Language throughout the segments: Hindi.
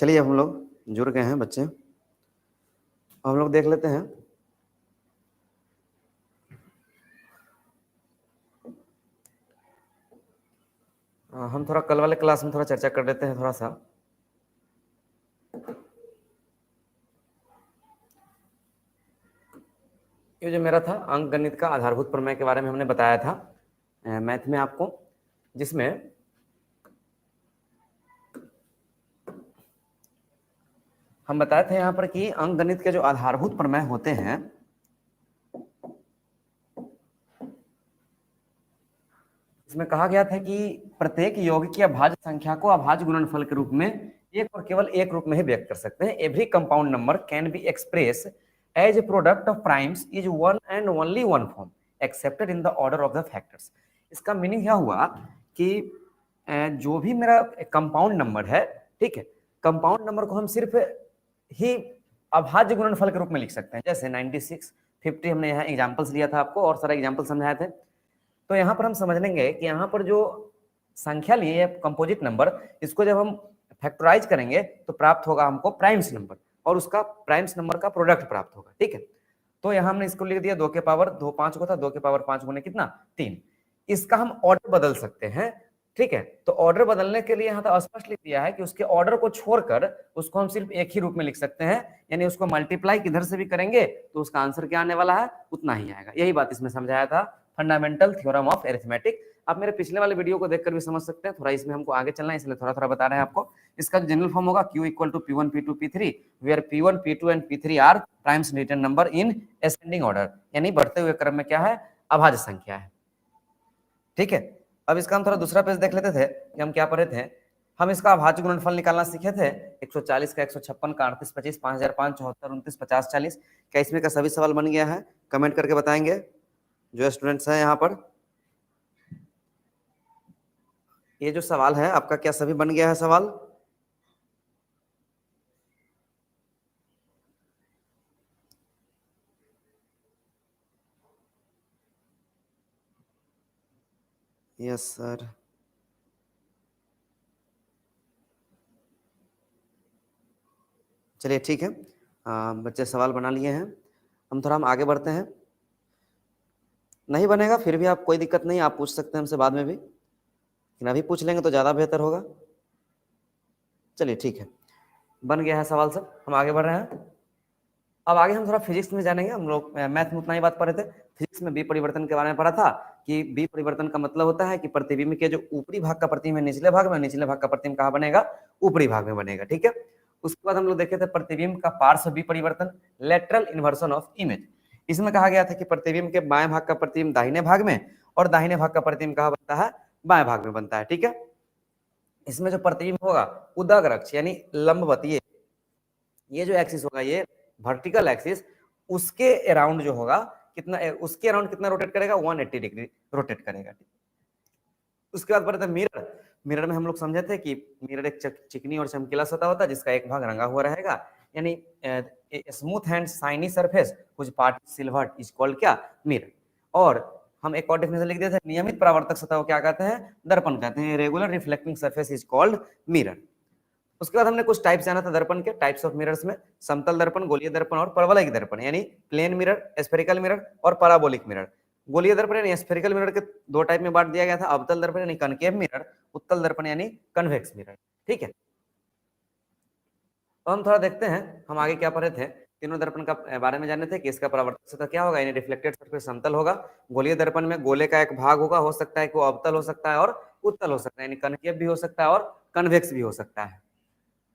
चलिए अब हम लोग जुड़ गए हैं बच्चे, हम लोग देख लेते हैं हम थोड़ा कल वाले क्लास में थोड़ा चर्चा कर लेते हैं थोड़ा सा। ये जो मेरा था अंक गणित का आधारभूत प्रमेय के बारे में हमने बताया था मैथ में आपको, जिसमें हम बताए थे यहाँ पर कि अंक गणित के जो आधारभूत प्रमेय होते हैं इसमें कहा गया था कि प्रत्येक यौगिकीय अभाज्य संख्या को अभाज्य गुणनफल के रूप में एक और केवल एक रूप में ही व्यक्त कर सकते हैं। Every compound number can be express as a product of primes is one and only one form excepted in the order of the factors. इसका मीनिंग यह हुआ कि जो भी मेरा कंपाउंड नंबर है, ठीक है, कंपाउंड नंबर को हम सिर्फ ही अभाज्य गुणनफल के रूप में लिख सकते हैं। जैसे 96, 50 हमने यहाँ एग्जाम्पल्स लिया था आपको और सारा एग्जाम्पल समझाए थे। तो यहाँ पर हम समझ लेंगे कि यहाँ पर जो संख्या ली है कंपोजिट नंबर, इसको जब हम फैक्टराइज करेंगे तो प्राप्त होगा हमको प्राइम्स नंबर और उसका प्राइम्स नंबर का प्रोडक्ट प्राप्त होगा। ठीक है, तो यहाँ हमने इसको लिख दिया 2 के पावर 2 5 को था, 2 के पावर 5 गुने कितना 3। इसका हम ऑर्डर बदल सकते हैं। ठीक है, तो ऑर्डर बदलने के लिए यहाँ तो स्पष्ट लिख दिया है कि उसके ऑर्डर को छोड़कर उसको हम सिर्फ एक ही रूप में लिख सकते हैं, यानी उसको मल्टीप्लाई किधर से भी करेंगे तो उसका आंसर क्या आने वाला है उतना ही आएगा। यही बात इसमें समझाया था, फंडामेंटल थ्योरम ऑफ अरिथमेटिक। आप मेरे पिछले वाले वीडियो को देखकर भी समझ सकते हैं, थोड़ा इसमें हमको आगे चलना है इसलिए थोड़ा थोड़ा बता रहे हैं आपको। इसका जो जनरल फॉर्म होगा Q equal to P1 P2 P3 where P1 P2 and P3 are primes written number in ascending order, यानी बढ़ते हुए क्रम में क्या है अभाज्य संख्या है। ठीक है, अब इसका हम थोड़ा दूसरा पेज देख लेते थे कि हम क्या पढ़े थे। हम इसका अभाज्य गुणनफल निकालना सीखे थे 140 का 156 का 38 25 5005 74 29 50 40। क्या इसमें का सभी सवाल बन गया है? कमेंट करके बताएंगे जो स्टूडेंट्स हैं यहाँ पर। ये जो सवाल है आपका क्या सभी बन गया है सवाल? Yes sir. चलिए ठीक है, बच्चे सवाल बना लिए हैं। हम आगे बढ़ते हैं। नहीं बनेगा फिर भी आप कोई दिक्कत नहीं, आप पूछ सकते हैं हमसे बाद में भी, लेकिन अभी पूछ लेंगे तो ज़्यादा बेहतर होगा। चलिए ठीक है, बन गया है सवाल सब, हम आगे बढ़ रहे हैं। अब आगे हम थोड़ा फिजिक्स में जानेंगे। हम लोग मैथ में उतना ही बात पढ़े थे, फिजिक्स में बी परिवर्तन के बारे में पढ़ा था कि बी परिवर्तन का मतलब होता है कि प्रतिबिंब के जो ऊपरी भाग का प्रतिबिंब है निचले भाग में, निचले भाग का प्रतिबिंब कहाँ बनेगा ऊपरी भाग में बनेगा। ठीक है, उसके बाद हम लोग देखे थे प्रतिबिंब का पार्श्व बी परिवर्तन, लेटरल इन्वर्सन ऑफ इमेज। इसमें कहा गया था कि प्रतिबिंब के बाएं भाग का प्रतिबिंब दाहिने भाग में और दाहिने भाग का प्रतिबिंब कहाँ बनता है बाएं भाग में बनता है। ठीक है, इसमें जो प्रतिबिंब होगा उदग्र अक्ष यानी लंबवत, ये जो एक्सिस होगा ये वर्टिकल एक्सिस, उसके अराउंड जो होगा कितना, उसके अराउंड कितना रोटेट करेगा 180 डिग्री रोटेट करेगा। उसके बाद बढ़ते हैं मिरर। मिरर में हम लोग समझे थे कि मिरर एक चिकनी और चमकीला सतह होता है जिसका एक भाग रंगा हुआ रहेगा, यानी smooth and shiny surface which part silvered is called क्या मिरर। और हम एक और डेफिनेशन लिख दिए थे, नियमित परावर्तक सतह को क्या कहते हैं दर्पण कहते हैं। Regular reflecting surface is called mirror. उसके बाद हमने कुछ टाइप्स जाना था दर्पण के, टाइप्स ऑफ मिरर्स में समतल दर्पण, गोलीय दर्पण और परवलयिक दर्पण, यानी प्लेन मिरर, स्फेरिकल मिरर और पैराबोलिक मिरर। गोलीय दर्पण यानी स्फेरिकल मिरर के दो टाइप में बांट दिया गया था, अवतल दर्पण यानी कनकेव मिरर, उत्तल दर्पण यानी कन्वेक्स मिरर। ठीक है, तो हम थोड़ा देखते हैं हम आगे क्या पढ़े थे। तीनों दर्पण का बारे में जाने थे कि इसका परावर्तक सतह क्या होगा, यानी रिफ्लेक्टेड सरफेस समतल होगा। गोलीय दर्पण में गोले का एक भाग होगा, हो सकता है कि वो अवतल हो सकता है और उत्तल हो सकता है, यानी कनकेव भी हो सकता है और कन्वेक्स भी हो सकता है।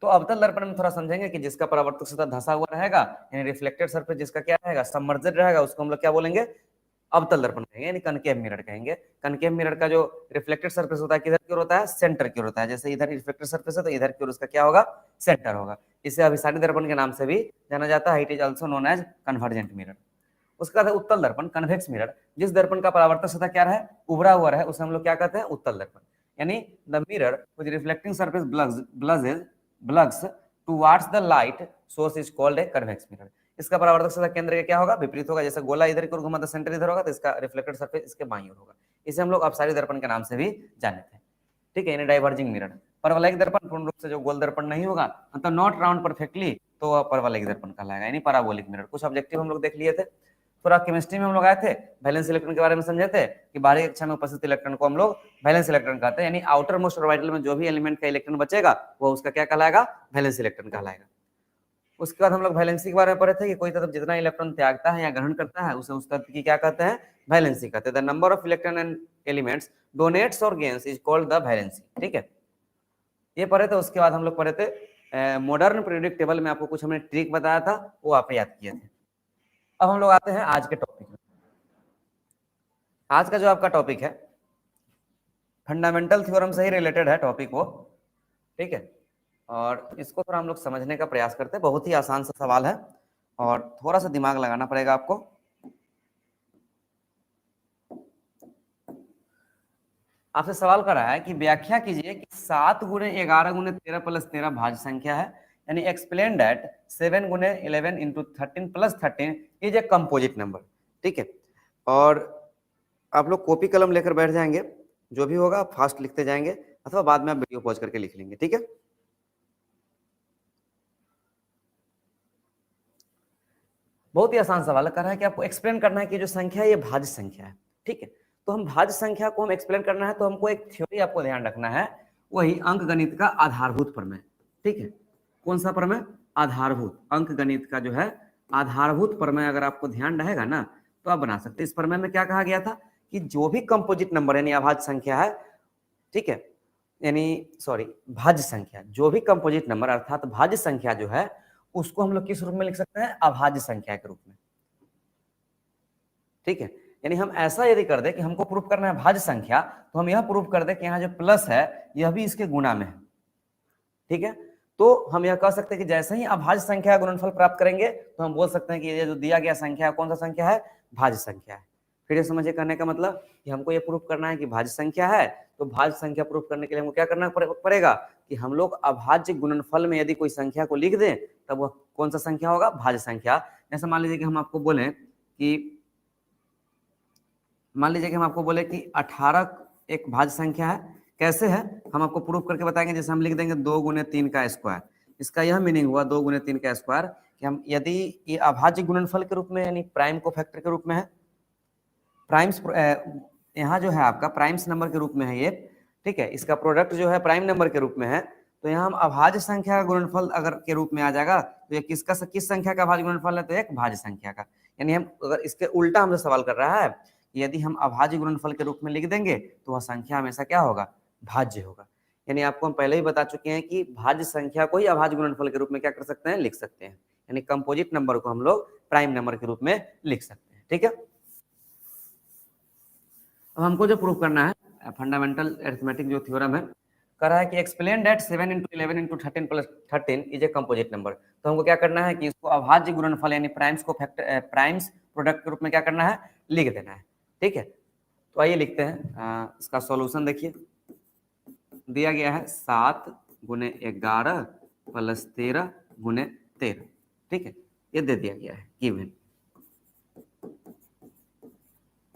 तो अवतल दर्पण में थोड़ा समझेंगे कि जिसका परावर्तक सतह धंसा हुआ रहेगा, यानी रिफ्लेक्टेड सरफेस जिसका क्या रहेगा सबमर्जेड रहेगा, उसको हम लोग क्या बोलेंगे अवतल दर्पण कहेंगे, यानी कनकेव मिरर कहेंगे। कनकेव मिरर का जो रिफ्लेक्टेड सरफेस होता है किधर की ओर होता है सेंटर की ओर होता है। जैसे इधर रिफ्लेक्टेड सरफेस है तो इधर की ओर उसका क्या होगा सेंटर होगा। इसे अभिसारी दर्पण के नाम से भी जाना जाता है, it is also known as convergent mirror. उसका बाद उत्तल दर्पण कन्वेक्स मिरर, जिस दर्पण का परावर्तक सतह क्या रहे उभरा हुआ रहे उसे हम लोग क्या कहते हैं उत्तल दर्पण, यानी the mirror which reflecting surface blogs towards the light source is called a convex mirror. इसका परावर्तक सतह केंद्र क्या होगा विपरीत होगा, जैसे गोला इधर की ओर घुमा तो सेंटर इधर होगा, तो इसका रिफ्लेक्टेड सरफेस इसके बाईं ओर होगा। इसे हम लोग अपसारी दर्पण के नाम से भी जाने थे। ठीक है, यानी डाइवर्जिंग मिरर। परवलयिक दर्पण पूर्ण रूप से जो गोल दर्पण नहीं होगा, मतलब नॉट राउंड परफेक्टली, तो वह परवलयिक दर्पण कहलाएगा, यानी पैराबोलिक मिरर। कुछ ऑब्जेक्टिव हम लोग देख लिए थे। थोड़ा केमिस्ट्री में हम लोग आए थे, वैलेंस इलेक्ट्रॉन के बारे में समझे थे कि बाहरी कक्षा में उपस्थित इलेक्ट्रॉन को हम लोग वैलेंस इलेक्ट्रॉन कहते हैं, यानी आउटर मोस्ट ऑर्बिटल में जो भी एलिमेंट का इलेक्ट्रॉन बचेगा वो उसका क्या कहलाएगा, वैलेंस इलेक्ट्रॉन कहलाएगा। उसके बाद हम लोग वैलेंसी के बारे में पढ़े थे कि कोई तत्व जितना इलेक्ट्रॉन त्यागता है या ग्रहण करता है उसे उस तत्व की क्या कहते हैं, वैलेंसी कहते हैं। The number of electron and elements donates और gains is called the valency. ठीक है, ये पढ़े थे। उसके बाद हम लोग पढ़े थे मॉडर्न पीरियोडिक टेबल में आपको कुछ हमने ट्रिक बताया था, वो आप याद किए थे। अब हम लोग आते हैं आज के टॉपिक में। आज का जो आपका टॉपिक है फंडामेंटल थ्योरम से ही रिलेटेड है टॉपिक वो। ठीक है, और इसको थोड़ा हम लोग समझने का प्रयास करते हैं। बहुत ही आसान सा सवाल है और थोड़ा सा दिमाग लगाना पड़ेगा आपको। आपसे सवाल कर रहा है कि व्याख्या कीजिए कि 7 गुणे 11 गुणे 13 प्लस 13 भाज्य संख्या है, यानी एक्सप्लेन दैट 7 गुणे 11 into 13 plus 13 is a composite number. ठीक है, और आप लोग कॉपी कलम लेकर बैठ जाएंगे, जो भी होगा फास्ट लिखते जाएंगे अथवा बाद में आप वीडियो पॉज करके लिख लेंगे। ठीक है, बहुत ही आसान सवाल कर रहा है कि आपको एक्सप्लेन करना है कि जो संख्या है ये भाज्य संख्या है। ठीक है, तो हम भाज्य संख्या को हम एक्सप्लेन करना है तो हमको एक थ्योरी आपको ध्यान रखना है, वही अंक गणित का आधारभूत प्रमेय। ठीक है, कौन सा प्रमेय, आधारभूत। अंक गणित का जो है आधारभूत प्रमेय अगर आपको ध्यान रहेगा ना तो आप बना सकते हैं। इस प्रमेय में क्या कहा गया था कि जो भी कंपोजिट नंबर यानी अभाज्य संख्या है, ठीक है, यानी सॉरी भाज्य संख्या, जो भी कंपोजिट नंबर अर्थात भाज्य संख्या जो है उसको हम लोग किस रूप में लिख सकते हैं, अभाज्य संख्या के रूप में। ठीक है, यानी हम ऐसा यदि कर दे कि हमको प्रूफ करना है भाज्य संख्या, तो हम यह प्रूफ कर दे कि यहाँ जो प्लस है यह भी इसके गुणा में है। ठीक है, तो हम यह कह सकते हैं कि जैसे ही अभाज्य संख्या गुणनफल प्राप्त करेंगे तो हम बोल सकते हैं कि ये जो दिया गया संख्या है कौन सा संख्या है, भाज्य संख्या है। फिर ये समझिए कहने का मतलब कि हमको ये प्रूफ करना है कि भाज्य संख्या है, तो भाज्य संख्या प्रूफ करने के लिए हमको क्या करना पड़ेगा कि हम लोग अभाज्य गुणनफल में यदि कोई संख्या को लिख दें तब वह कौन सा संख्या होगा, भाज्य संख्या। जैसे मान लीजिए कि हम आपको बोले कि हम आपको बोले कि 18 एक भाज्य संख्या है। कैसे है हम आपको प्रूफ करके बताएंगे। जैसे हम लिख देंगे 2 गुने 3 का स्क्वायर, इसका यह मीनिंग हुआ 2 गुने 3 का स्क्वायर कि हम यदि ये अभाज्य गुणनफल के रूप में यानी प्राइम को फैक्टर के रूप में है, प्राइम्स यहाँ जो है आपका प्राइम्स नंबर के रूप में है ये। ठीक है, इसका प्रोडक्ट जो है प्राइम नंबर के रूप में है, तो यहाँ हम अभाज्य संख्या का गुणनफल अगर के रूप में आ जाएगा तो ये किस संख्या का अभाज्य गुणनफल है, तो एक भाज्य संख्या का। यानी हम अगर इसके उल्टा हमसे सवाल कर रहा है, यदि हम अभाज्य गुणनफल के रूप में लिख देंगे तो वह संख्या हमेशा क्या होगा, भाज्य होगा। यानी आपको हम पहले ही बता चुके हैं कि भाज्य संख्या को ही अभाज्य गुणनफल के रूप में क्या कर सकते हैं, लिख सकते हैं। यानी कंपोजिट नंबर को हम लोग प्राइम नंबर के रूप में लिख सकते हैं। ठीक है, अब हमको जो प्रूव करना है फंडामेंटल अरिथमेटिक जो थ्योरम है, कर रहा है कि explain that 7 into 11 into 13 plus 13 is a composite number. तो हमको क्या करना है कि इसको अभाज्य गुणनफल यानी प्राइम्स को फैक्टर प्राइम्स प्रोडक्ट के रूप में क्या करना है, लिख देना है। ठीक है, तो आइए लिखते हैं इसका सॉल्यूशन। देखिए दिया गया है 7 गुने 11 प्लस 13 गुने 13। ठीक है, ये दे दिया गया है गिवन।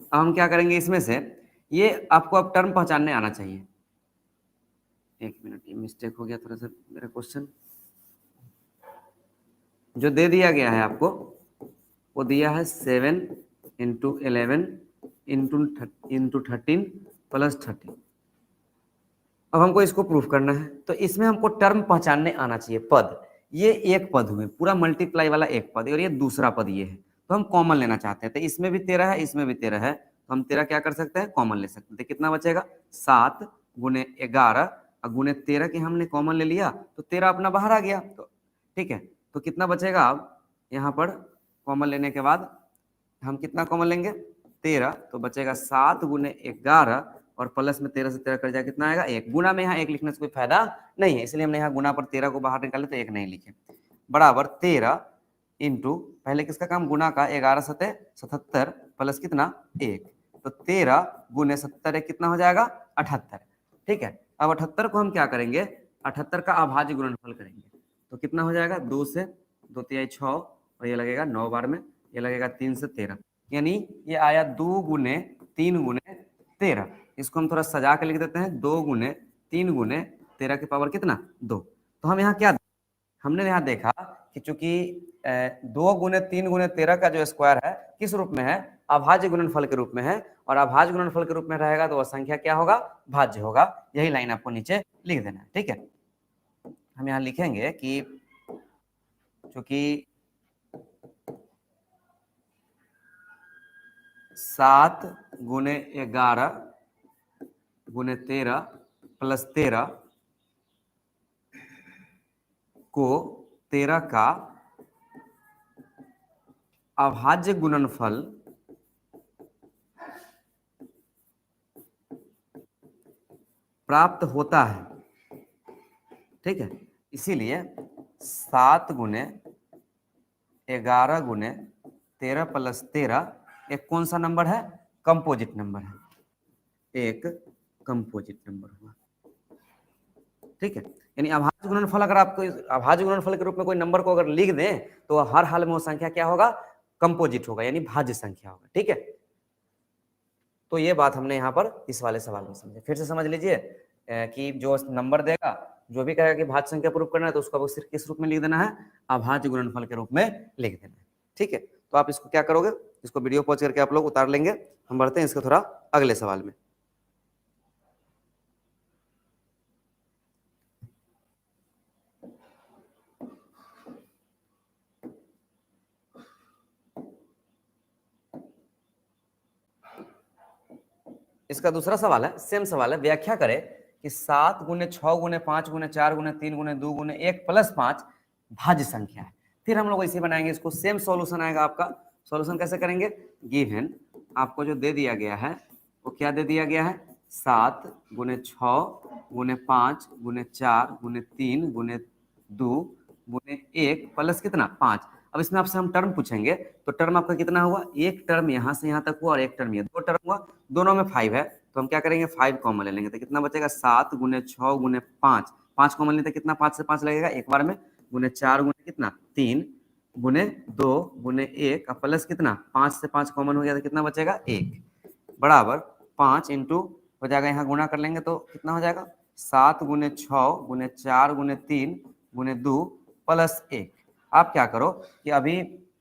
अब हम क्या करेंगे, इसमें से ये आपको अब टर्म पहचानने आना चाहिए। एक मिनट, ये मिस्टेक हो गया थोड़ा सा मेरा क्वेश्चन। जो दे दिया गया है आपको वो दिया है 7 इंटू 11 इंटू 13 प्लस 13। अब हमको इसको प्रूफ करना है, तो इसमें हमको टर्म पहचानने आना चाहिए। पद, ये एक पद हुए पूरा मल्टीप्लाई वाला एक पद, और ये दूसरा पद ये है, तो हम कॉमन लेना चाहते हैं। तो इसमें भी 13 है, इसमें भी 13 है, तो हम 13 क्या कर सकते हैं, कॉमन ले सकते हैं। तो कितना बचेगा, 7 गुने 11 और गुने 13 के हमने कॉमन ले लिया तो 13 अपना बाहर आ गया। तो ठीक है, तो कितना बचेगा, अब यहाँ पर कॉमन लेने के बाद हम कितना कॉमन लेंगे, 13, तो बचेगा 7 गुने 11 और प्लस में 13 से 13 कर जाए कितना आएगा, 1। गुना में यहाँ 1 लिखने से कोई फायदा नहीं है, इसलिए हमने यहाँ गुना पर 13 को बाहर निकाले तो 1 नहीं लिखे। बराबर 13 इंटू पहले किसका काम, गुना का, 11 सते 77 प्लस कितना 1, तो 13 गुने 70 1 कितना हो जाएगा, 78। ठीक है, अब 78 को हम क्या करेंगे, 78 का अभाज्य गुणनफल करेंगे तो कितना हो जाएगा, 2 से 2 तिहाई 6 और ये लगेगा 9 बार में, ये लगेगा 3 से 13, यानी ये आया 2 गुने 3 गुने 13। इसको हम थोड़ा सजा के लिख देते हैं, 2 गुने 3 गुने 13 की पावर कितना 2। तो हम यहाँ क्या हमने यहाँ देखा कि चूंकि 2 गुने 3 गुने 13 का जो स्क्वायर है किस रूप में है, अभाज्य गुणनफल के रूप में है, और अभाज्य गुणनफल के रूप में रहेगा तो वह संख्या क्या होगा, भाज्य होगा। यही लाइन आपको नीचे लिख देना है, ठीक है। हम यहाँ लिखेंगे कि चूंकि 7 गुने 11 गुने 13 प्लस 13 को 13 का अभाज्य गुणनफल प्राप्त होता है, ठीक है। इसीलिए 7 गुने 11 गुने 13 प्लस 13 एक कौन सा नंबर है, कंपोजिट नंबर है, एक कंपोजिट नंबर हुआ, ठीक है। यानी अभाज्य गुणनफल अगर आपको अभाज्य गुणनफल के रूप में कोई नंबर को अगर लिख दें तो हर हाल में वो संख्या क्या होगा, कंपोजिट होगा, यानी भाज्य संख्या होगा, ठीक है। तो ये बात हमने यहाँ पर इस वाले सवाल में समझे। फिर से समझ लीजिए कि जो नंबर देगा, जो भी कहेगा कि भाज्य संख्या प्रूव करना है तो उसको सिर्फ किस रूप में लिख देना है, अभाज्य गुणनफल के रूप में लिख देना है, ठीक है। तो आप इसको क्या करोगे, इसको वीडियो पॉज करके आप लोग उतार लेंगे। हम बढ़ते हैं इसके थोड़ा अगले सवाल में। इसका दूसरा सवाल है, सेम सवाल है, व्याख्या करें कि 7 गुने 6 गुने 5 गुने 4 गुने 3 गुने 2 गुने 1 प्लस 5 भाज्य संख्या है। फिर हम लोग ऐसे बनाएंगे इसको, सेम सॉल्यूशन आएगा आपका। सॉल्यूशन कैसे करेंगे, गिवन आपको जो दे दिया गया है वो क्या दे दिया गया है, 7 गुने 6 गुने 5 गुने 4 गुने 3 गुने 2 गुने 1 प्लस कितना 5। अब इसमें आपसे हम टर्म पूछेंगे तो टर्म आपका कितना हुआ, एक टर्म यहाँ से यहाँ तक हुआ और एक टर्म ये, 2 टर्म हुआ, दोनों में 5 है तो हम क्या करेंगे 5 कॉमन ले लेंगे। तो कितना बचेगा, 7 गुने 6 गुने 5, 5 कॉमन लेते कितना, 5 से 5 लगेगा एक बार में, गुने 4 गुने कितना 3 गुने 2 गुने 1 प्लस कितना 5 से 5 कॉमन हो गया तो कितना बचेगा 1 बराबर 5 इंटू हो जाएगा, यहाँ गुणा कर लेंगे तो कितना हो जाएगा, 7 गुने 6 गुने 4 गुने 3 गुने 2 प्लस 1। आप क्या करो कि अभी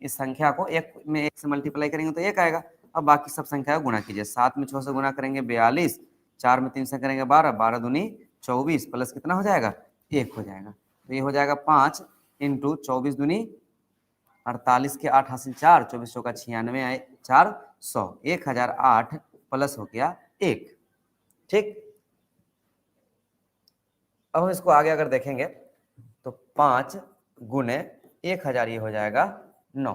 इस संख्या को एक में 1 से मल्टीप्लाई करेंगे तो 1 आएगा। अब बाकी सब संख्या को गुणा कीजिए, 7 में 6 से गुणा करेंगे 42, 4 में 3 से करेंगे 12, 12 दूनी 24 प्लस कितना हो जाएगा 1 हो जाएगा। तो ये हो जाएगा 5 इंटू 24 दूनी 48 के 8 हासिल 4, 24 चौका 96 आए 400, 1008 प्लस हो गया 1, ठीक। अब हम इसको आगे अगर देखेंगे तो 5 गुने 1000 ये हो जाएगा 9,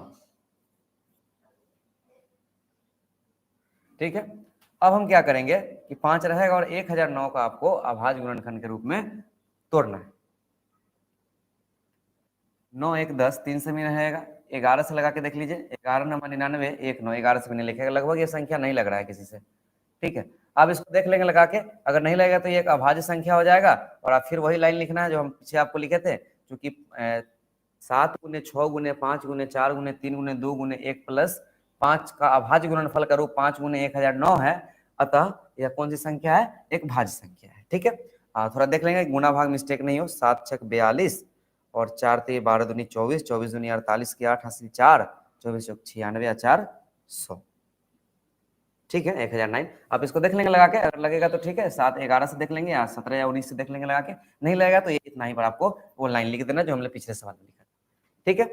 ठीक है। अब हम क्या करेंगे कि 5 रहेगा और 1009 का आपको अभाज्य गुणनखंड के रूप में तोड़ना है। 9 1 10, 3 से भी रहेगा, 11 से लगा के देख लीजिए, 11 9 99 1 9, 11 से भी नहीं लिखेगा, लगभग ये संख्या नहीं लग रहा है किसी से, ठीक है। अब इसको देख लेंगे लगा के, अगर नहीं लगेगा तो ये एक अभाज्य संख्या हो जाएगा और आप फिर वही लाइन लिखना है जो हम पीछे आपको लिखे थे, क्योंकि 7 गुने 6 गुने 5 गुने 4 गुने 3 गुने 2 गुने 1 प्लस 5 का अभाज्य गुणनफल का रूप 5 गुने 1009 है, अतः यह कौन सी संख्या है, एक भाज्य संख्या है, ठीक है। थोड़ा देख लेंगे गुना भाग मिस्टेक नहीं हो, 7 छक 42 और 4 ते 12 दूनी 24, 24 दूनी 48 के 8 हासिल 4, 24 चौक 96 400, ठीक है 1009। आप इसको देख लेंगे लगा के, अगर लगेगा तो ठीक है, 7 11 से देख लेंगे या 17 या 19 से देख लेंगे लगा के, नहीं लगेगा तो ये इतना ही पर आपको वो लाइन लिख देना जो हमने पिछले सवाल में लिखा, ठीक है।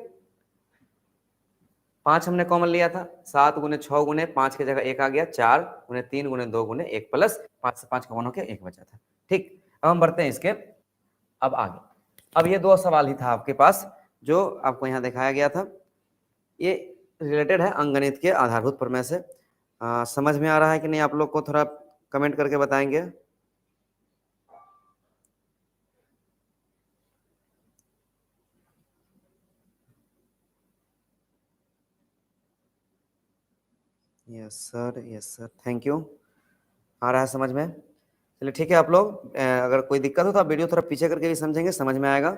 5 हमने कॉमन लिया था, 7 गुने 6 गुने 5 की जगह 1 आ गया, 4 गुने 3 गुने 2 गुने 1 प्लस 5 से 5 कॉमन होकर 1 बचा था, ठीक। अब हम बढ़ते हैं इसके अब आगे। अब ये 2 सवाल ही था आपके पास जो आपको यहाँ दिखाया गया था, ये रिलेटेड है अंकगणित के आधारभूत प्रमेय से। समझ में आ रहा है कि नहीं, आप लोग को थोड़ा कमेंट करके बताएंगे। यस सर, थैंक यू, आ रहा है समझ में। चलिए ठीक है, आप लोग अगर कोई दिक्कत हो तो आप वीडियो थोड़ा पीछे करके भी समझेंगे, समझ में आएगा।